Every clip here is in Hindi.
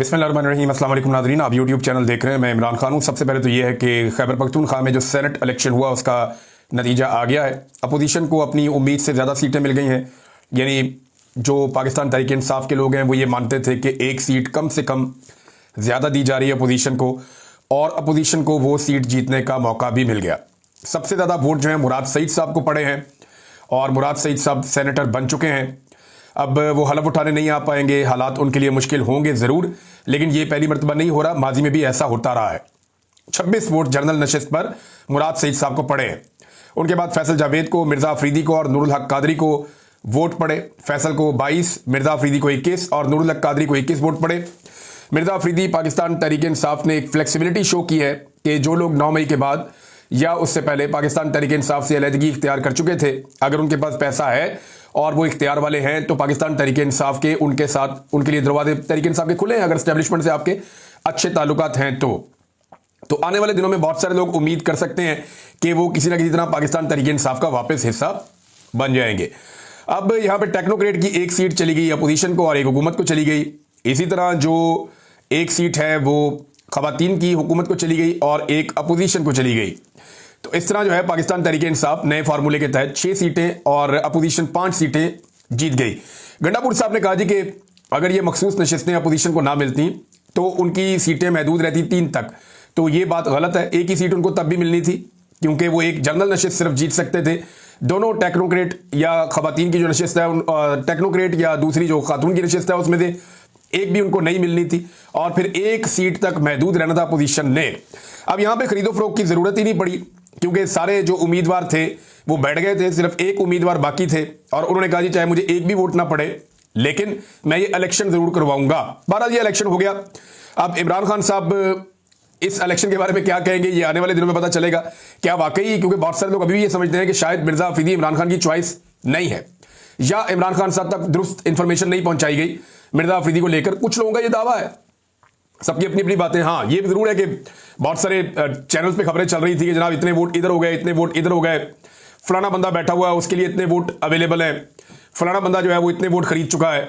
बिस्मिल्लाहिर्रहमानिर्रहीम। अस्सलाम वालेकुम नाज़रीन, आप यूट्यूब चैनल देख रहे हैं। मैं इमरान खान हूँ। सबसे पहले तो ये है कि खैबर पख्तूनख्वा में जो सेनेट इलेक्शन हुआ उसका नतीजा आ गया है। अपोजिशन को अपनी उम्मीद से ज़्यादा सीटें मिल गई हैं। यानी जो पाकिस्तान तहरीक इंसाफ के लोग हैं वो ये मानते थे कि एक सीट कम से कम ज़्यादा दी जा रही है अपोजिशन को, और अपोजिशन को वो सीट जीतने का मौका भी मिल गया। सबसे ज़्यादा वोट जो है मुराद सईद साहब को पड़े हैं, और मुराद सईद साहब सेनेटर बन चुके हैं। अब वो हलफ उठाने नहीं आ पाएंगे, हालात उनके लिए मुश्किल होंगे ज़रूर, लेकिन ये पहली मरतबा नहीं हो रहा, माजी में भी ऐसा होता रहा है। 26 वोट जनरल नशिस्त पर मुराद सईद साहब को पड़े हैं। उनके बाद फैसल जावेद को, मिर्ज़ा अफरीदी को और नूरुल हक कादरी को वोट पड़े। फैसल को 22, मिर्ज़ा अफरीदी को 21 और नूरुल हक कादरी को 21 वोट पड़े। मिर्ज़ा अफरीदी पाकिस्तान तहरीक इंसाफ ने एक फ्लेक्सिबिलिटी शो की है कि जो लोग 9 मई के बाद या उससे पहले पाकिस्तान तहरीक इंसाफ से अलहदगी इख्तियार कर चुके थे, अगर उनके पास पैसा है और वो इख्तियार वाले हैं तो पाकिस्तान तहरीक इंसाफ के उनके साथ उनके लिए दरवाजे तहरीक इंसाफ के खुले हैं, अगर स्टैब्लिशमेंट से आपके अच्छे ताल्लुकात हैं तो आने वाले दिनों में बहुत सारे लोग उम्मीद कर सकते हैं कि वो किसी ना किसी तरह पाकिस्तान तहरीक इंसाफ का वापस हिस्सा बन जाएंगे। अब यहाँ पे टेक्नोक्रेट की एक सीट चली गई अपोजिशन को और एक हुकूमत को चली गई। इसी तरह जो एक सीट है वो खवातीन की हुकूमत को चली गई और एक अपोजिशन को चली गई। तो इस तरह जो है पाकिस्तान तहरीक इंसाफ नए फार्मूले के तहत 6 सीटें और अपोजिशन 5 सीटें जीत गई। गंडापुर साहब ने कहा जी कि अगर ये मखसूस नशिस्तें अपोजिशन को ना मिलती तो उनकी सीटें महदूद रहती 3 तक। तो ये बात गलत है। एक ही सीट उनको तब भी मिलनी थी क्योंकि वो एक जनरल नशिस्त सिर्फ जीत सकते थे। दोनों टेक्नोक्रेट या खवातीन की जो नशिस्त है, टेक्नोक्रेट या दूसरी जो खातून की नशिस्त है, उसमें से एक भी उनको नहीं मिलनी थी और फिर एक सीट तक महदूद रहना था अपोजिशन ने। अब यहां पे खरीदो फरोख्त की जरूरत ही नहीं पड़ी क्योंकि सारे जो उम्मीदवार थे वो बैठ गए थे, सिर्फ एक उम्मीदवार बाकी थे और उन्होंने कहा जी चाहे मुझे एक भी वोट ना पड़े लेकिन मैं ये इलेक्शन जरूर करवाऊंगा। बहरहाल ये इलेक्शन हो गया। अब इमरान खान साहब इस इलेक्शन के बारे में क्या कहेंगे ये आने वाले दिनों में पता चलेगा। क्या वाकई, क्योंकि बहुत सारे लोग अभी भी ये समझते हैं कि शायद मिर्जा अफरीदी इमरान खान की चॉइस नहीं है या इमरान खान साहब तक दुरुस्त इंफॉर्मेशन नहीं पहुंचाई गई मिर्जा अफरीदी को लेकर। कुछ लोगों का ये दावा है, सबकी अपनी अपनी बातें। हाँ, ये जरूर है कि बहुत सारे चैनल्स पे खबरें चल रही थी कि जनाब इतने वोट इधर हो गए, इतने वोट इधर हो गए, फलाना बंदा बैठा हुआ है उसके लिए इतने वोट अवेलेबल है, फलाना बंदा जो है वो इतने वोट खरीद चुका है।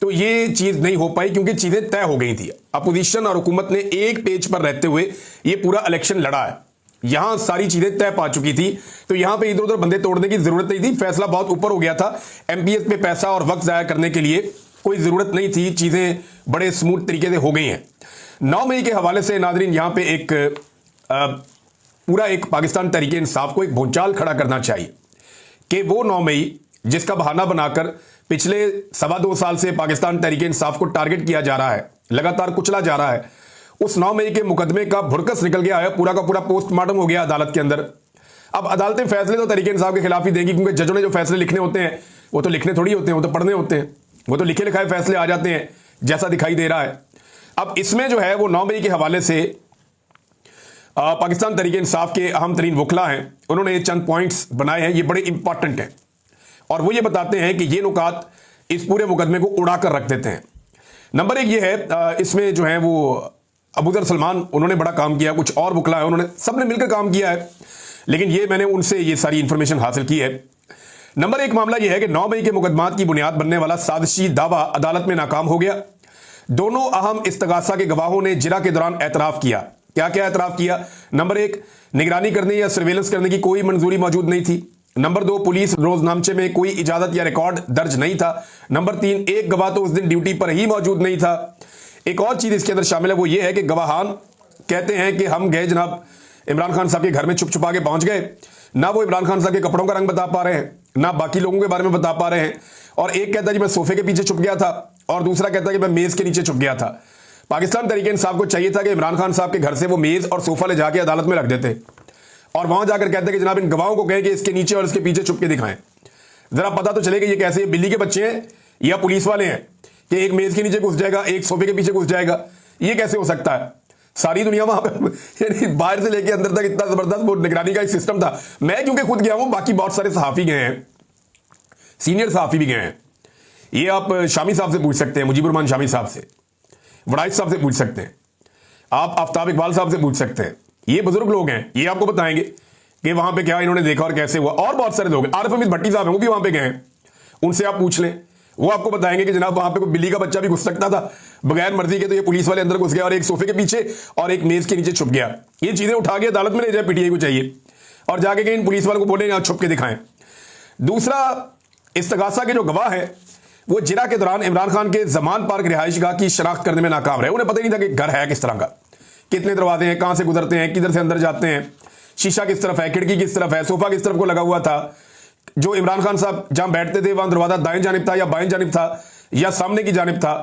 तो ये चीज नहीं हो पाई क्योंकि चीजें तय हो गई थी। अपोजिशन और हुकूमत ने एक पेज पर रहते हुए ये पूरा इलेक्शन लड़ा है। यहां सारी चीजें तय पा चुकी थी, तो यहां पे इधर उधर बंदे तोड़ने की जरूरत नहीं थी। फैसला बहुत ऊपर हो गया था। एमपीएस पे पैसा और वक्त जाया करने के लिए कोई जरूरत नहीं थी। चीजें बड़े स्मूथ तरीके से हो गई हैं। 9 मई के हवाले से नाजरीन यहां पे एक पूरा एक पाकिस्तान तहरीक इंसाफ को एक भूचाल खड़ा करना चाहिए कि वो 9 मई जिसका बहाना बनाकर पिछले 2.25 साल से पाकिस्तान तहरीक इंसाफ को टारगेट किया जा रहा है, लगातार कुचला जा रहा है, उस 9 मई के मुकदमे का भुरकस निकल गया है। पूरा का पूरा पोस्टमार्टम हो गया अदालत के अंदर। अब अदालतें फैसले तो तहरीक इंसाफ के खिलाफ ही देंगी क्योंकि जजों ने जो फैसले लिखने होते हैं वो तो लिखने थोड़ी होते हैं, वो तो पढ़ने होते हैं। वो तो लिखे लिखाए फैसले आ जाते हैं जैसा दिखाई दे रहा है। अब इसमें जो है वो 9 मई के हवाले से पाकिस्तान तहरीक इंसाफ के अहम तरीन वकला हैं, उन्होंने चंद पॉइंट्स बनाए हैं, ये बड़े इंपॉर्टेंट हैं और वो ये बताते हैं कि ये नुकात इस पूरे मुकदमे को उड़ा कर रख देते हैं। नंबर 1 ये है, इसमें जो है वो अबूजर सलमान उन्होंने बड़ा काम किया, कुछ और वकला है उन्होंने सबने मिलकर काम किया है, लेकिन ये मैंने उनसे ये सारी इंफॉर्मेशन हासिल की है। नंबर 1 मामला यह है कि 9 मई के मुकदमात की बुनियाद बनने वाला साजिशी दावा अदालत में नाकाम हो गया। दोनों अहम इस्तगासा के गवाहों ने जिरा के दौरान एतराफ किया। क्या क्या एतराफ किया? नंबर 1, निगरानी करने या सर्वेलेंस करने की कोई मंजूरी मौजूद नहीं थी। नंबर 2, पुलिस रोजनामचे में कोई इजाजत या रिकॉर्ड दर्ज नहीं था। नंबर 3, एक गवाह तो उस दिन ड्यूटी पर ही मौजूद नहीं था। एक और चीज इसके अंदर शामिल है, वो ये है कि गवाहान कहते हैं कि हम गए जनाब इमरान खान साहब के घर में छुप छुपा के पहुंच गए, ना वो इमरान खान साहब के कपड़ों का रंग बता पा रहे हैं, ना बाकी लोगों के बारे में बता पा रहे हैं। और एक कहता है कि मैं सोफे के पीछे छुप गया था और दूसरा कहता है कि मैं मेज के नीचे छुप गया था। पाकिस्तान तहरीक इंसाफ को चाहिए था कि इमरान खान साहब के घर से वो मेज और सोफा ले जाके अदालत में रख देते और वहां जाकर कहते कि जनाब इन गवाहों को कहें कि इसके नीचे और इसके पीछे छुप के दिखाएं। जरा पता तो चले कि ये कैसे बिल्ली के बच्चे हैं या पुलिस वाले हैं कि एक मेज के नीचे घुस जाएगा, एक सोफे के पीछे घुस जाएगा। ये कैसे हो सकता है? सारी दुनिया में यानी बाहर से लेके अंदर तक इतना जबरदस्त वो निगरानी का एक सिस्टम था। मैं क्योंकि खुद गया हूं, बाकी बहुत सारे सहाफी गए हैं, सीनियर सहाफी भी गए हैं। ये आप शामी साहब से पूछ सकते हैं, मुजीबुर रहमान शामी साहब से, वड़ाइश साहब से पूछ सकते हैं, आप आफ्ताब इकबाल साहब से पूछ सकते हैं। ये बुजुर्ग लोग हैं, ये आपको बताएंगे कि वहां पे क्या इन्होंने देखा और कैसे हुआ। और बहुत सारे लोग, आरिफ अमीद भट्टी साहब हैं, वो भी वहां पे गए हैं, उनसे आप पूछ लें। वो आपको बताएंगे कि जनाब वहां पे कोई बिल्ली का बच्चा भी घुस सकता था बगैर मर्जी के, तो ये पुलिस वाले अंदर घुस गया और एक सोफे के पीछे और एक मेज के नीचे छुप गया। ये चीजें उठा के अदालत में ले जाए, पीटीआई को चाहिए, और जाके कहीं पुलिस वालों को बोले आप छुप के दिखाएं। दूसरा, इस्तगासा के जो गवाह है वो जिरा के दौरान इमरान खान के जमान पार्क रिहायशगाह की शनाख्त करने में नाकाम रहे। उन्हें पता ही नहीं था कि घर है किस तरह का, कितने दरवाजे हैं, कहां से गुजरते हैं, किधर से अंदर जाते हैं, शीशा किस तरफ है, खिड़की किस तरफ है, सोफा किस तरफ को लगा हुआ था, जो इमरान खान साहब जहां बैठते थे वहां दरवाजा दाएं जानिब था या बाएं जानिब था या सामने की जानिब था।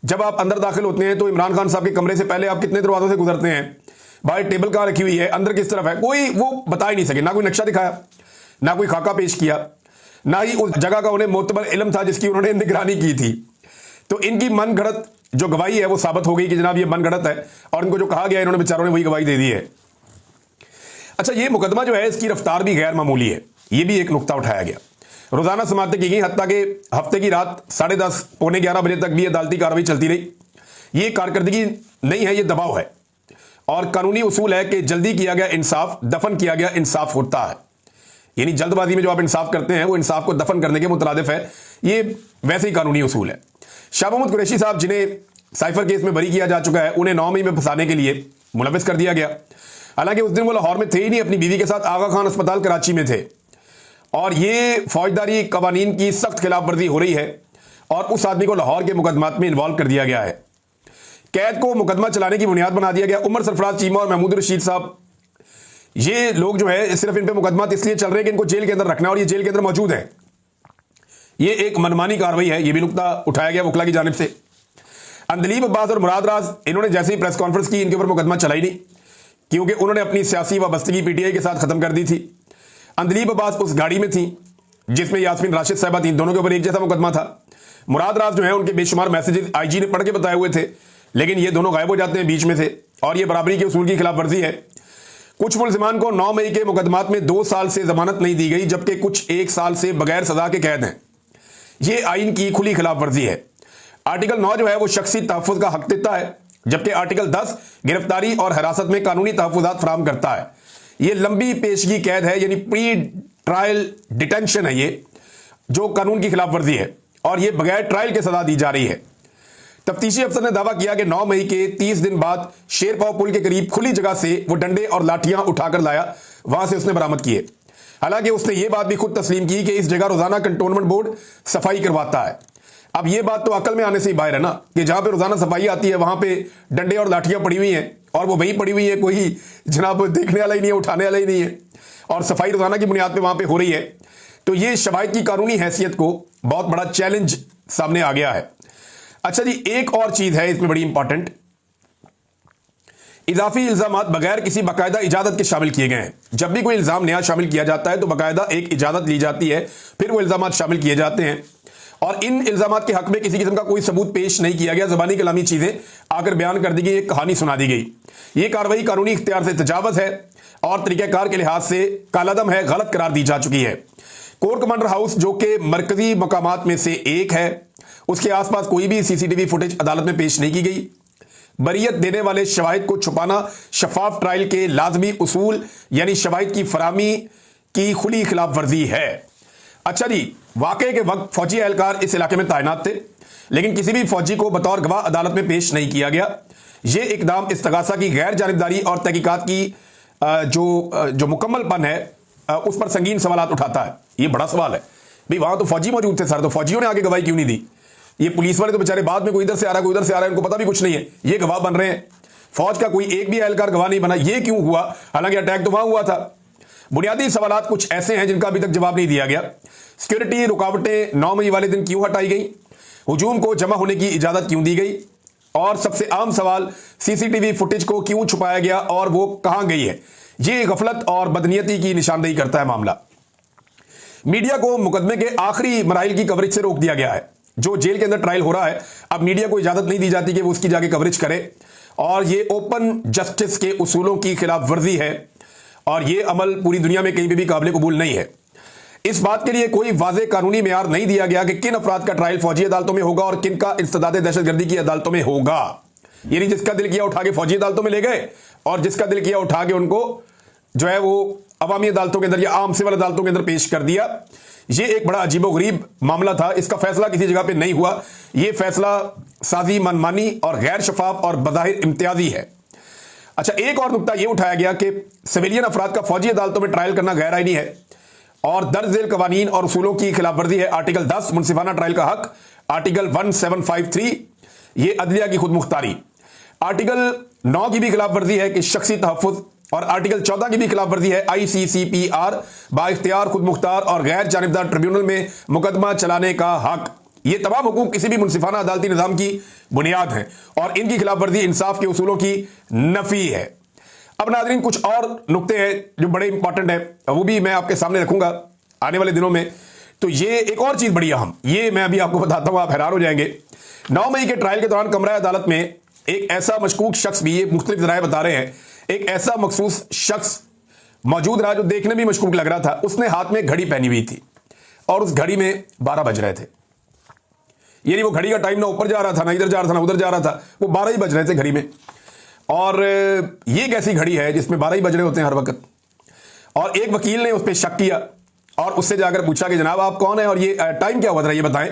जब आप अंदर दाखिल होते हैं तो इमरान खान साहब के कमरे से पहले आप कितने दरवाजों से गुजरते हैं, बाहर टेबल कहां रखी हुई है, अंदर किस तरफ है, कोई वो बता ही नहीं सके। ना कोई नक्शा दिखाया, ना कोई खाका पेश किया, ना ही उस जगह का उन्हें मोतबर इल्म था जिसकी उन्होंने निगरानी की थी। तो इनकी मन गढ़त जो गवाही है वो साबित हो गई कि जनाब ये मन गढ़त है, और इनको जो कहा गया इन्होंने बेचारों ने वही गवाही दे दी है। अच्छा, ये मुकदमा जो है इसकी रफ्तार भी गैर मामूली है, ये भी एक नुकता उठाया गया। रोजाना समातें की गई, हत्ता के हफ्ते की रात 10:30 पौने 11 बजे तक भी अदालती कार्रवाई चलती रही। ये कारकर्दगी नहीं है, ये दबाव है, और कानूनी उसूल है कि जल्दी किया गया इंसाफ दफन किया गया इंसाफ होता है। यानी जल्दबाजी में जो आप इंसाफ करते हैं वो इंसाफ को दफन करने के मुतरादिफ है, ये वैसे ही कानूनी उसूल है। शाह मोहम्मद कुरैशी साहब जिन्हें साइफर केस में बरी किया जा चुका है, उन्हें 9 मई में फंसाने के लिए मुलविस कर दिया गया। हालांकि उस दिन वो लाहौर में थे ही नहीं, अपनी बीवी के साथ आगा खान अस्पताल कराची में थे, और ये फौजदारी कवानीन की सख्त खिलाफ वर्जी हो रही है और उस आदमी को लाहौर के मुकदमात में इन्वॉल्व कर दिया गया है। कैद को मुकदमा चलाने की बुनियाद बना दिया गया। उमर सरफराज चीमा और महमूद रशीद साहब, ये लोग जो है सिर्फ इन पे मुकदमा इसलिए चल रहे हैं कि इनको जेल के अंदर रखना, और ये जेल के अंदर मौजूद है। ये एक मनमानी कार्रवाई है, ये भी नुकता उठाया गया वकला की जानिब से। अंदलीब अब्बास और मुराद राज, इन्होंने जैसे ही प्रेस कॉन्फ्रेंस की इनके ऊपर मुकदमा चला ही नहीं, क्योंकि उन्होंने अपनी सियासी वाबस्तगी पीटीआई के साथ खत्म कर दी थी। अंदलीब अब्बास उस गाड़ी में थी जिसमें यास्मीन राशिद साहबा थी, दोनों के ऊपर एक जैसा मुकदमा था। मुराद राज जो है उनके बेशुमार मैसेजेस आईजी ने पढ़ के बताए हुए थे, लेकिन ये दोनों गायब हो जाते हैं बीच में से, और ये बराबरी के उसूल की खिलाफ वर्जी है। कुछ मुलजिमान को 9 मई के मुकदमात में 2 साल से जमानत नहीं दी गई, जबकि कुछ 1 साल से बगैर सजा के कैद हैं। ये आइन की खुली खिलाफ वर्जी है। आर्टिकल 9 जो है वो शख्सी तहफ़्फ़ुज़ का हक देता है, जबकि आर्टिकल 10 गिरफ्तारी और हिरासत में कानूनी तहफ़्फ़ुज़ात फराहम करता है। ये लंबी पेशगी कैद है, यानी प्री ट्रायल डिटेंशन है, ये जो कानून की खिलाफ वर्जी है, और ये बगैर ट्रायल के सजा दी जा रही है। तफ्तीशी अफसर ने दावा किया कि 9 मई के 30 दिन बाद शेरपाव पुल के करीब खुली जगह से वो डंडे और लाठियां उठाकर लाया, वहां से उसने बरामद किए। हालांकि उसने ये बात भी खुद तस्लीम की कि इस जगह रोजाना कंटोनमेंट बोर्ड सफाई करवाता है। अब ये बात तो अकल में आने से ही बाहर है ना, कि जहां पे रोजाना सफाई आती है वहां पे डंडे और लाठियां पड़ी हुई हैं, और वो वहीं पड़ी हुई है, कोई जनाब देखने वाला ही नहीं है, उठाने वाला ही नहीं है, और सफाई रोजाना की बुनियाद पे वहां पे हो रही है। तो ये शवाहिद की कानूनी हैसियत को बहुत बड़ा चैलेंज सामने आ गया है। अच्छा जी, एक और चीज है इसमें बड़ी इंपॉर्टेंट, इजाफी इल्जामात बगैर किसी बाकायदा इजाजत के शामिल किए गए हैं। जब भी कोई इल्जाम नया शामिल किया जाता है तो बाकायदा एक इजाजत ली जाती है, फिर वो इल्जामात शामिल किए जाते हैं, और इन इल्जामात के हक में किसी किस्म का कोई सबूत पेश नहीं किया गया, जबानी कलामी चीजें आकर बयान कर दी गई, एक कहानी सुना दी गई। ये कार्रवाई कानूनी इख्तियार से तजावज है और तरीक़ाकार के लिहाज से कालादम है, गलत करार दी जा चुकी है। कोर कमांडर हाउस जो कि मरकजी मकामात में से एक है, उसके आसपास कोई भी सीसीटीवी फुटेज अदालत में पेश नहीं की गई। बरियत देने वाले शवाहिद को छुपाना शफाफ ट्रायल के लाजमी उसूल यानी शवाहिद की फरामी की खुली खिलाफ वर्जी है। अच्छा जी, वाकये के वक्त फौजी एहलकार इस इलाके में तैनात थे, लेकिन किसी भी फौजी को बतौर गवाह अदालत में पेश नहीं किया गया। यह इकदाम इस्तगासा की गैर जानिबदारी और तहकीकात की जो मुकम्मलपन है उस पर संगीन सवालात उठाता है। यह बड़ा सवाल है भाई, वहां तो फौजी मौजूद थे सर, तो फौजियों ने आगे गवाही क्यों नहीं दी? ये पुलिस वाले तो बेचारे बाद में कोई इधर से आ रहा है, कोई उधर से आ रहा है, उनको पता भी कुछ नहीं है, ये गवाह बन रहे हैं। फौज का कोई एक भी एहलकार गवाह नहीं बना, ये क्यों हुआ? हालांकि अटैक तो वहां हुआ था। बुनियादी सवालात कुछ ऐसे हैं जिनका अभी तक जवाब नहीं दिया गया। सिक्योरिटी रुकावटें 9 मई वाले दिन क्यों हटाई गई? हुजूम को जमा होने की इजाजत क्यों दी गई? और सबसे आम सवाल, सीसीटीवी फुटेज को क्यों छुपाया गया और वो कहां गई है? ये गफलत और बदनीयती की निशानदेही करता है मामला। मीडिया को मुकदमे के आखिरी मराइल की कवरेज से रोक दिया गया है। जो जेल के अंदर ट्रायल हो रहा है, अब मीडिया को इजाजत नहीं दी जाती कि वो उसकी जाके कवरेज करे, और ये ओपन जस्टिस के उसूलों की खिलाफ वर्जी है, और ये अमल पूरी दुनिया में कहीं भी काबिल कबूल नहीं है। इस बात के लिए कोई वाज़ेह कानूनी मेयार नहीं दिया गया कि किन अफराद का ट्रायल फौजी अदालतों में होगा और किन का इंसदाद दहशतगर्दी की अदालतों में होगा। यानी जिसका दिल किया उठा के फौजी अदालतों में ले गए, और जिसका दिल किया उठा के उनको जो है वो अवामी अदालतों के अंदर या आम सिविल अदालतों के अंदर पेश कर दिया। ये एक बड़ा अजीबोगरीब मामला था। इसका फैसला किसी जगह पे नहीं हुआ। ये फैसला साजी, मनमानी और गैर शफाफ और बज़ाहिर इम्तियाजी है। अच्छा, एक और नुकता यह उठाया गया कि सिविलियन अफराद का फौजी अदालतों में ट्रायल करना गैर आईनी है और दर्ज झेल कवानीन और उसूलों की खिलाफवर्जी है। आर्टिकल 10 मुनसिफाना ट्रायल का हक, आर्टिकल 1753 ये अदलिया की खुद मुख्तारी, आर्टिकल 9 की भी खिलाफवर्जी है कि शख्सी तहफ़्फ़ुज़, और आर्टिकल 14 की भी खिलाफवर्जी है ICCPR बाइख्तियार खुद मुख्तार और गैर जानिबदार ट्रिब्यूनल में मुकदमा चलाने का हक। ये तमाम हुकूक किसी भी मुनसिफाना अदालती निज़ाम की बुनियाद है और इनकी खिलाफवर्जी इंसाफ के उसूलों की नफी है। अब नाज़रीन, कुछ और नुक्ते हैं जो बड़े इंपॉर्टेंट है, वो भी मैं आपके सामने रखूंगा आने वाले दिनों में। तो ये एक और चीज़ बड़ी अहम, ये मैं अभी आपको बताता हूं, आप हैरान हो जाएंगे। 9 मई के ट्रायल के दौरान कमरा अदालत में एक ऐसा मशकूक शख्स भी, ये मुख्तलिफ ज़राए बता रहे हैं, एक ऐसा मखसूस शख्स मौजूद रहा जो देखने में मशकूक लग रहा था। उसने हाथ में घड़ी पहनी हुई थी और उस घड़ी में 12 बज रहे थे। यानी वो घड़ी का टाइम ना ऊपर जा रहा था, ना इधर जा रहा था, ना उधर जा रहा था, वो 12 ही बज रहे थे घड़ी में। और ये एक ऐसी घड़ी है जिसमें 12 ही बज रहे होते हैं हर वक्त। और एक वकील ने उस पर शक किया और उससे जाकर पूछा कि जनाब आप कौन है और ये टाइम क्या हुआ था ये बताएं।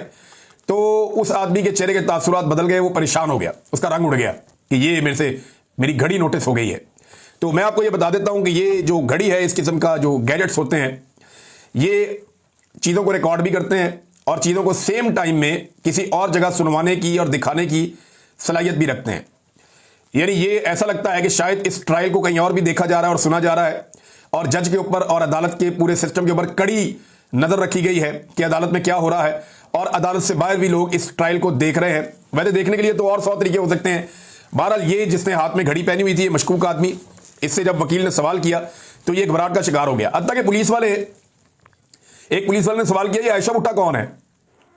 तो उस आदमी के चेहरे के तासुरात बदल गए, वो परेशान हो गया, उसका रंग उड़ गया कि ये मेरी घड़ी नोटिस हो गई है। तो मैं आपको ये बता देता हूं कि ये जो घड़ी है, इस किस्म का जो गैजेट्स होते हैं, ये चीज़ों को रिकॉर्ड भी करते हैं और चीज़ों को सेम टाइम में किसी और जगह सुनवाने की और दिखाने की सलाहियत भी रखते हैं। यानी ये ऐसा लगता है कि शायद इस ट्रायल को कहीं और भी देखा जा रहा है और सुना जा रहा है और जज के ऊपर और अदालत के पूरे सिस्टम के ऊपर कड़ी नज़र रखी गई है कि अदालत में क्या हो रहा है और अदालत से बाहर भी लोग इस ट्रायल को देख रहे हैं। वैसे देखने के लिए तो और 100 तरीके हो सकते हैं। बहरहाल ये जिसने हाथ में घड़ी पहनी हुई थी, ये मशकूक आदमी, इससे जब वकील ने सवाल किया तो ये घबराहट का शिकार हो गया। हत्ता कि एक पुलिस वाले ने सवाल किया, ये आयशा भुट्टा कौन है,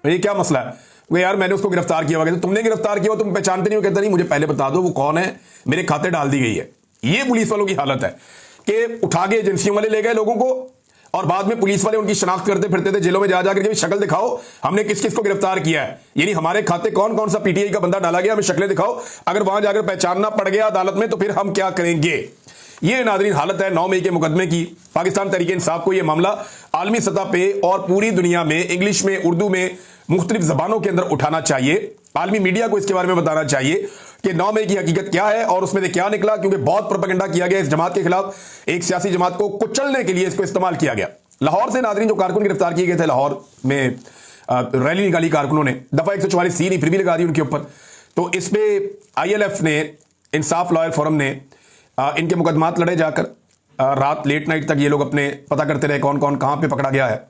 ये क्या मसला है? वो यार मैंने उसको गिरफ्तार किया हुआ। तुमने गिरफ्तार किया हो, तुम पहचानते नहीं हो? कहता नहीं, मुझे पहले बता दो वो कौन है, मेरे खाते डाल दी गई है। ये पुलिस वालों की हालत है कि उठा के एजेंसियों वाले ले गए लोगों को और बाद में पुलिस वाले उनकी शनाख्त करते फिरते थे जेलों में जा जाकर के, शक्ल दिखाओ हमने किस किस को गिरफ्तार किया है, यानी हमारे खाते कौन कौन सा PTI का बंदा डाला गया, हमें शक्लें दिखाओ। अगर वहां जाकर पहचानना पड़ गया अदालत में तो फिर हम क्या करेंगे? ये नाज़रीन हालत है 9 मई के मुकदमे की। पाकिस्तान तहरीक इंसाफ को यह मामला आलमी सतह पे और पूरी दुनिया में इंग्लिश में, उर्दू में, मुख्तलिफ जबानों के अंदर उठाना चाहिए। आलमी मीडिया को इसके बारे में बताना चाहिए कि 9 मई की हकीकत क्या है और उसमें से क्या निकला, क्योंकि बहुत प्रोपेगेंडा किया गया इस जमात के खिलाफ। एक सियासी जमात को कुचलने के लिए इसको इस्तेमाल किया गया। लाहौर से नाज़रीन जो कारकुन गिरफ्तार किए गए थे, लाहौर में रैली निकाली कारकुनों ने, दफा 144C नहीं फिर भी लगा दी उनके ऊपर। तो इस पे ILF ने, इंसाफ लॉयर फोरम ने इनके मुकदमात लड़े जाकर। रात लेट नाइट तक ये लोग अपने पता करते रहे कौन कौन कहां पे पकड़ा गया है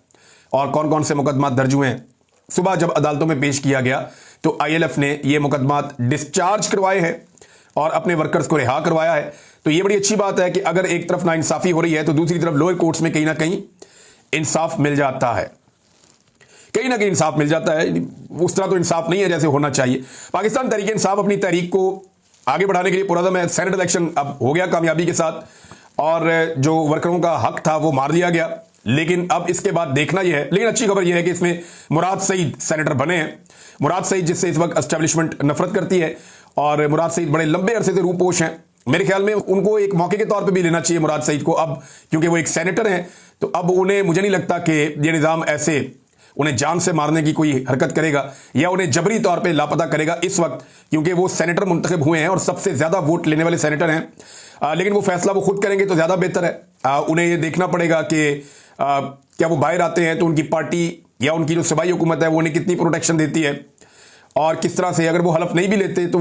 और कौन कौन से मुकदमात दर्ज हुए हैं। सुबह जब अदालतों में पेश किया गया तो ILF ने ये मुकदमात डिस्चार्ज करवाए हैं और अपने वर्कर्स को रिहा करवाया है। तो ये बड़ी अच्छी बात है कि अगर एक तरफ नाइंसाफी हो रही है तो दूसरी तरफ लोअर कोर्ट्स में कहीं ना कहीं इंसाफ मिल जाता है, कहीं ना कहीं इंसाफ मिल जाता है। उस तरह तो इंसाफ नहीं है जैसे होना चाहिए। पाकिस्तान तहरीक इंसाफ अपनी तहरीक को आगे बढ़ाने के लिए पुरज़म है। सेनेट इलेक्शन अब हो गया कामयाबी के साथ और जो वर्करों का हक था वो मार दिया गया। लेकिन अब इसके बाद देखना यह है, लेकिन अच्छी खबर यह है कि इसमें मुराद सईद सेनेटर बने हैं। मुराद सईद जिससे इस वक्त एस्टेब्लिशमेंट नफरत करती है और मुराद सईद बड़े लंबे अरसे से रूपोश हैं। मेरे ख्याल में उनको एक मौके के तौर पे भी लेना चाहिए मुराद सईद को अब, क्योंकि वो एक सेनेटर हैं। तो अब उन्हें, मुझे नहीं लगता कि ये निज़ाम ऐसे उन्हें जान से मारने की कोई हरकत करेगा या उन्हें जबरी तौर पे लापता करेगा इस वक्त, क्योंकि वो सेनेटर मुंतखब हुए हैं और सबसे ज़्यादा वोट लेने वाले सेनेटर हैं। लेकिन वो फैसला वो खुद करेंगे तो ज़्यादा बेहतर है। उन्हें ये देखना पड़ेगा कि क्या वो बाहर आते हैं तो उनकी पार्टी या उनकी जो सूबाई हुकूमत है वो उन्हें कितनी प्रोटेक्शन देती है और किस तरह से। अगर वो हलफ नहीं भी लेते तो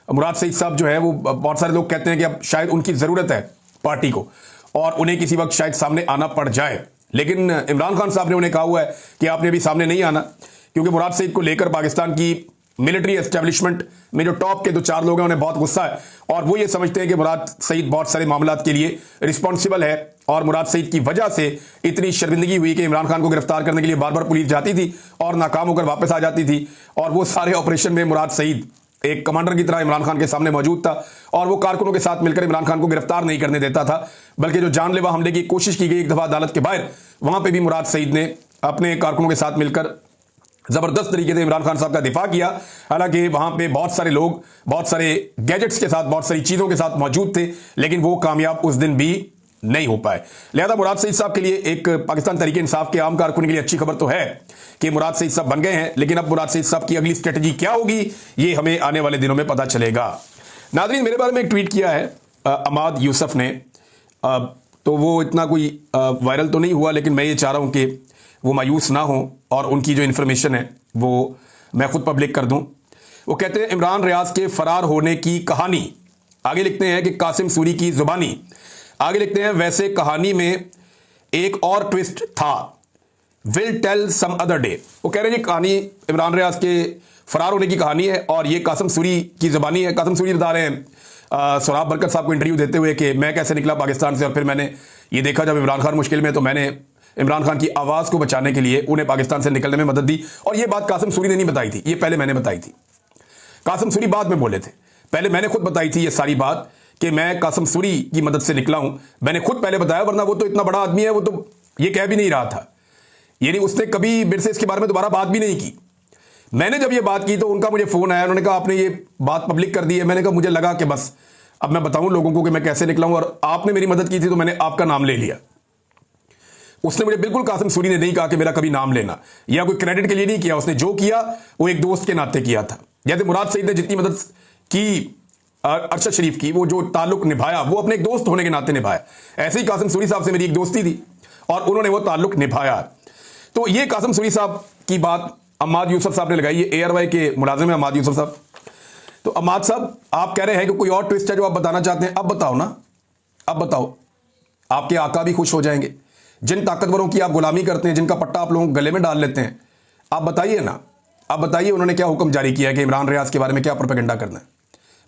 मुराद सईद साहब जो है वो, बहुत सारे लोग कहते हैं कि अब शायद उनकी ज़रूरत है पार्टी को और उन्हें किसी वक्त शायद सामने आना पड़ जाए। लेकिन इमरान खान साहब ने उन्हें कहा हुआ है कि आपने अभी सामने नहीं आना, क्योंकि मुराद सईद को लेकर पाकिस्तान की मिलिट्री एस्टेब्लिशमेंट में जो टॉप के 2-4 लोग हैं उन्हें बहुत गुस्सा है और वो ये समझते हैं कि मुराद सईद बहुत सारे मामलात के लिए रिस्पॉन्सिबल है और मुराद सईद की वजह से इतनी शर्मिंदगी हुई कि इमरान खान को गिरफ्तार करने के लिए बार बार पुलिस जाती थी और नाकाम होकर वापस आ जाती थी। और वो सारे ऑपरेशन में मुराद सईद एक कमांडर की तरह इमरान खान के सामने मौजूद था और वो कारकुनों के साथ मिलकर इमरान खान को गिरफ्तार नहीं करने देता था, बल्कि जो जानलेवा हमले की कोशिश की गई एक दफा अदालत के बाहर, वहां पे भी मुराद सईद ने अपने कारकुनों के साथ मिलकर जबरदस्त तरीके से इमरान खान साहब का दिफा किया। हालांकि वहां पे बहुत सारे लोग बहुत सारे गैजेट्स के साथ, बहुत सारी चीजों के साथ मौजूद थे, लेकिन वो कामयाब उस दिन भी नहीं हो पाए। लिहाजा मुराद सईद साहब के लिए एक पाकिस्तान तहरीक इंसाफ के आम कारकुन के लिए अच्छी खबर तो है कि मुराद सईद साहब बन गए हैं, लेकिन अब मुराद सईद साहब की अगली स्ट्रेटजी क्या होगी ये हमें आने वाले दिनों में पता चलेगा। नाज़रीन, मेरे बारे में एक ट्वीट किया है अमाद यूसुफ ने, तो वो इतना कोई वायरल तो नहीं हुआ, लेकिन मैं ये चाह रहा हूं कि वो मायूस ना हो और उनकी जो इन्फॉर्मेशन है वो मैं खुद पब्लिक कर दूं। वो कहते हैं इमरान रियाज के फरार होने की कहानी, आगे लिखते हैं कि कासिम सूरी की जुबानी, आगे लिखते हैं वैसे कहानी में एक और ट्विस्ट था, will tell some other day. वो कह रहे हैं जी कहानी इमरान रियाज के फरार होने की कहानी है और ये कासिम सूरी की जुबानी है। कासिम सूरी बता रहे हैं सोराब बरकत साहब को इंटरव्यू देते हुए कि मैं कैसे निकला पाकिस्तान से और फिर मैंने ये देखा जब इमरान खान मुश्किल में तो मैंने इमरान खान की आवाज़ को बचाने के लिए उन्हें पाकिस्तान से निकलने में मदद दी। और ये बात कासिम सूरी ने नहीं बताई थी, ये पहले मैंने बताई थी। कासिम सूरी बाद में बोले थे, पहले मैंने खुद बताई थी ये सारी बात कि मैं कासिम सूरी की मदद से निकला हूं, मैंने खुद पहले बताया, वरना वो तो इतना बड़ा आदमी है, वो तो ये कह भी नहीं रहा था, यानी उसने कभी मेरे से इसके बारे में दोबारा बात भी नहीं की। मैंने जब ये बात की तो उनका मुझे फोन आया, उन्होंने कहा आपने ये बात पब्लिक कर दी है। मैंने कहा मुझे लगा कि बस अब मैं बताऊं लोगों को कि मैं कैसे निकला हूं और आपने मेरी मदद की थी तो मैंने आपका नाम ले लिया। उसने मुझे बिल्कुल कासिम सूरी ने नहीं कहा कि मेरा कभी नाम लेना या कोई क्रेडिट के लिए नहीं किया, उसने जो किया वो एक दोस्त के नाते किया था। जैसे मुराद सईद ने जितनी मदद की अरशद शरीफ की, वो जो ताल्लुक निभाया वो अपने एक दोस्त होने के नाते निभाया, ऐसे ही कासिम सूरी साहब से मेरी एक दोस्ती थी और उन्होंने वो ताल्लुक निभाया। तो ये कासिम सूरी साहब की बात अमाद यूसुफ साहब ने लगाई, ये एयरवाई के मुलाजिम है अमाद यूसुफ साहब। तो अमाद साहब आप कह रहे हैं कि कोई और ट्विस्ट है जो आप बताना चाहते हैं, अब बताओ ना, अब बताओ, आपके आका भी खुश हो जाएंगे। जिन ताकतवरों की आप गुलामी करते हैं, जिनका पट्टा आप लोगों को गले में डाल लेते हैं, आप बताइए ना, आप बताइए उन्होंने क्या हुक्म जारी किया है कि इमरान रियाज के बारे में क्या प्रोपेगेंडा करना है।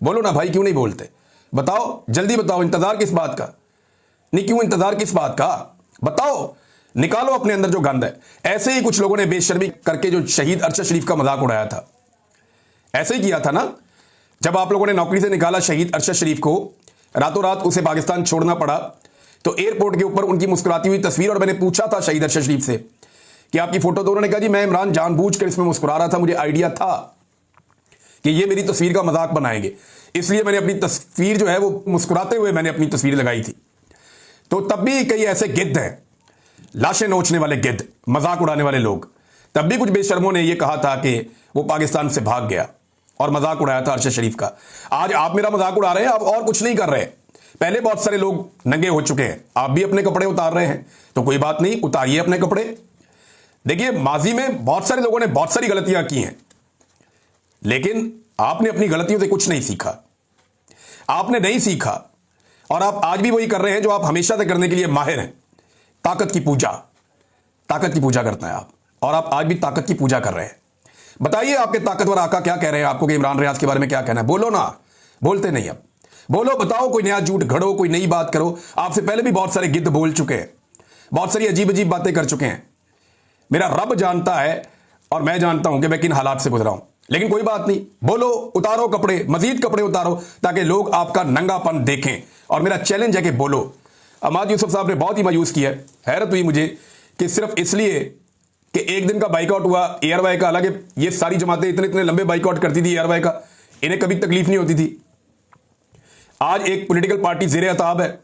बोलो ना भाई, क्यों नहीं बोलते, बताओ, जल्दी बताओ, इंतजार किस बात का, नहीं क्यों इंतजार किस बात का, बताओ, निकालो अपने अंदर जो गंद है। ऐसे ही कुछ लोगों ने बेशर्मी करके जो शहीद अरशद शरीफ का मजाक उड़ाया था, ऐसे ही किया था ना, जब आप लोगों ने नौकरी से निकाला शहीद अरशद शरीफ को, रातों रात उसे पाकिस्तान छोड़ना पड़ा, तो एयरपोर्ट के ऊपर उनकी मुस्कुराती हुई तस्वीर, और मैंने पूछा था शहीद अरशद शरीफ से कि आपकी फोटो, तो उन्होंने कहा जी मैं इमरान जानबूझकर इसमें मुस्कुरा रहा था, मुझे आइडिया था कि ये मेरी तस्वीर का मजाक बनाएंगे, इसलिए मैंने अपनी तस्वीर जो है वो मुस्कुराते हुए मैंने अपनी तस्वीर लगाई थी। तो तब भी कई ऐसे गिद्ध हैं, लाशें नोचने वाले गिद्ध, मजाक उड़ाने वाले लोग, तब भी कुछ बेशर्मों ने यह कहा था कि वो पाकिस्तान से भाग गया और मजाक उड़ाया था अरशद शरीफ का। आज आप मेरा मजाक उड़ा रहे हैं, आप और कुछ नहीं कर रहे। पहले बहुत सारे लोग नंगे हो चुके हैं, आप भी अपने कपड़े उतार रहे हैं, तो कोई बात नहीं, उतारिए अपने कपड़े। देखिए माजी में बहुत सारे लोगों ने बहुत सारी गलतियां की हैं, लेकिन आपने अपनी गलतियों से कुछ नहीं सीखा, आपने नहीं सीखा, और आप आज भी वही कर रहे हैं जो आप हमेशा से करने के लिए माहिर हैं, ताकत की पूजा, ताकत की पूजा करते हैं आप, और आप आज भी ताकत की पूजा कर रहे हैं। बताइए आपके ताकतवर आका क्या कह रहे हैं आपको कि इमरान रियाज के बारे में क्या कहना है, बोलो ना, बोलते नहीं, अब बोलो, बताओ, कोई नया झूठ घड़ो, कोई नई बात करो। आपसे पहले भी बहुत सारे गिद्ध बोल चुके हैं, बहुत सारी अजीब अजीब बातें कर चुके हैं। मेरा रब जानता है और मैं जानता हूं कि मैं किन हालात से गुजरा हूं, लेकिन कोई बात नहीं, बोलो, उतारो कपड़े, मजीद कपड़े उतारो, ताकि लोग आपका नंगापन देखें, और मेरा चैलेंज है कि बोलो। अमाद यूसुफ साहब ने बहुत ही मायूस किया है, हैरत हुई मुझे कि सिर्फ इसलिए कि एक दिन का बाइकआउट हुआ एयरवाई का, हालांकि ये सारी जमातें इतने इतने लंबे बाइकआउट करती थी एयरवाई का, इन्हें कभी तकलीफ नहीं होती थी। आज एक पॉलिटिकल पार्टी ज़ेरे अताब है,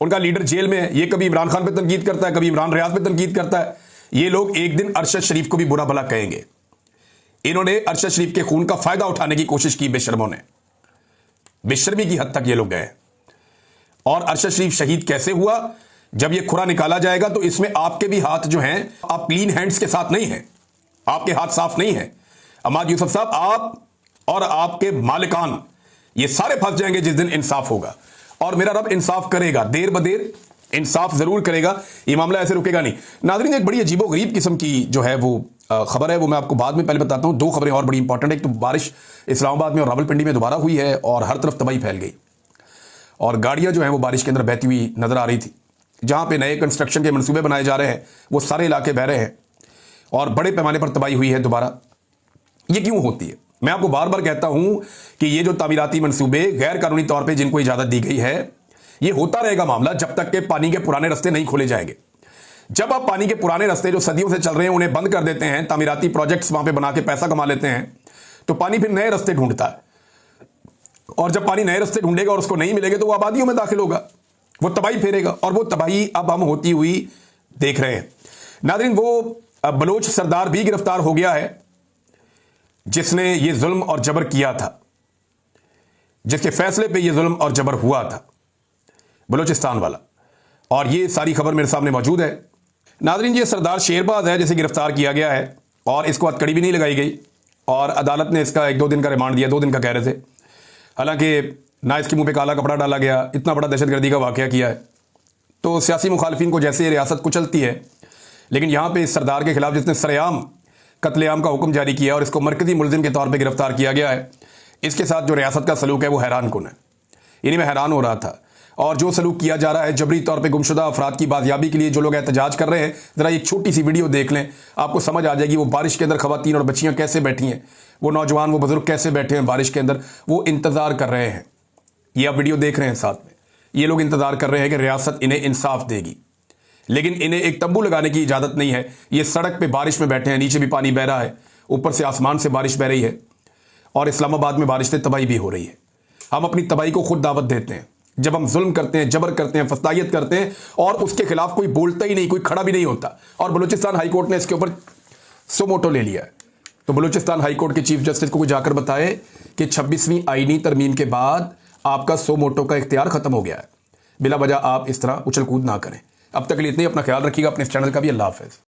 उनका लीडर जेल में है, ये कभी इमरान खान पे तनकीद करता है, कभी इमरान रियाज पे तनकीद करता है। ये लोग एक दिन अरशद शरीफ को भी बुरा भला कहेंगे। इन्होंने अरशद शरीफ के खून का फायदा उठाने की कोशिश की बेशर्मों ने, बेशर्मी की हद तक ये लोग गए। और अरशद शरीफ शहीद कैसे हुआ, जब ये खुरा निकाला जाएगा तो इसमें आपके भी हाथ जो हैं, आप क्लीन हैंड्स के साथ नहीं हैं, आपके हाथ साफ नहीं है। अमाद यूसुफ साहब, आप और आपके मालिकान ये सारे फंस जाएंगे जिस दिन इंसाफ होगा, और मेरा रब इंसाफ करेगा, देर बदेर इंसाफ जरूर करेगा, ये मामला ऐसे रुकेगा नहीं। नाज़रीन, एक बड़ी अजीबो गरीब किस्म की जो है वो खबर है, वो मैं आपको बाद में पहले बताता हूं। दो खबरें और बड़ी इंपॉर्टेंट है। एक तो बारिश इस्लामाबाद में और रावलपिंडी में दोबारा हुई है और हर तरफ तबाही फैल गई, और गाड़ियां जो हैं वो बारिश के अंदर बहती हुई नजर आ रही थी। जहां पे नए कंस्ट्रक्शन के मंसूबे बनाए जा रहे हैं वो सारे इलाके बह रहे हैं, और बड़े पैमाने पर तबाही हुई है दोबारा। ये क्यों होती है? मैं आपको बार बार कहता हूं कि ये जो तामीराती मंसूबे गैर कानूनी तौर पे जिनको इजाजत दी गई है, ये होता रहेगा मामला जब तक के पानी के पुराने रास्ते नहीं खोले जाएंगे। जब आप पानी के पुराने रास्ते जो सदियों से चल रहे हैं उन्हें बंद कर देते हैं, तामीराती प्रोजेक्ट्स वहां पे बना के पैसा कमा लेते हैं, तो पानी फिर नए रास्ते ढूंढता है, और जब पानी नए रास्ते ढूंढेगा और उसको नहीं मिलेंगे तो वो आबादियों में दाखिल होगा। वो तबाही फेरेगा, और वो तबाही अब हम होती हुई देख रहे हैं। नाज़रीन, वो बलोच सरदार भी गिरफ्तार हो गया है जिसने ये जुल्म और जबर किया था, जिसके फैसले पे ये जुल्म और जबर हुआ था, बलोचिस्तान वाला। और ये सारी खबर मेरे सामने मौजूद है। नाज़रीन, ये सरदार शेरबाज है जिसे गिरफ्तार किया गया है, और इसको हथकड़ी भी नहीं लगाई गई, और अदालत ने इसका 1-2 दिन का रिमांड दिया। 2 दिन का कह रहे थे, हालांकि ना इसके मुंह पे काला कपड़ा डाला गया, इतना बड़ा दहशतगर्दी का वाकया किया है। तो सियासी मुखालिफिन को जैसे रियासत कुचलती है, लेकिन यहाँ पे इस सरदार के खिलाफ जिसने सरेआम कत्लेआम का हुक्म जारी किया और इसको मरकजी मुलजिम के तौर पे गिरफ्तार किया गया है, इसके साथ जो रियासत का सलूक है वो हैरान कुन है। इन्हीं में हैरान हो रहा था। और जो सलूक किया जा रहा है जबरी तौर पे गुमशुदा अफराद की बाजियाबी के लिए जो लोग एहतजाज कर रहे हैं, ज़रा एक छोटी सी वीडियो देख लें, आपको समझ आ जाएगी। वो बारिश के अंदर खवातीन और बच्चियाँ कैसे बैठी हैं, वो नौजवान वो बुजुर्ग कैसे बैठे हैं बारिश के अंदर, वो इंतज़ार कर रहे हैं। ये आप वीडियो देख रहे हैं साथ में, ये लोग इंतज़ार कर रहे हैं कि रियासत इन्हें इंसाफ देगी, लेकिन इन्हें एक तंबू लगाने की इजाज़त नहीं है। ये सड़क पे बारिश में बैठे हैं, नीचे भी पानी बह रहा है, ऊपर से आसमान से बारिश बह रही है, और इस्लामाबाद में बारिश से तबाही भी हो रही है। हम अपनी तबाही को खुद दावत देते हैं जब हम जुल्म करते हैं, जबर करते हैं, फसादियत करते हैं, और उसके खिलाफ कोई बोलता ही नहीं, कोई खड़ा भी नहीं होता। और बलूचिस्तान हाई कोर्ट ने इसके ऊपर सुमोटो ले लिया है। तो बलूचिस्तान हाई कोर्ट के चीफ जस्टिस को जाकर बताए कि 26वीं आईनी तरमीम के बाद आपका सुमोटो का इख्तियार खत्म हो गया है, बिला वजह आप इस तरह उछल कूद ना करें। अब तक के लिए इतने, अपना ख्याल रखिएगा, अपने इस चैनल का भी। अल्लाह हाफ़िज़।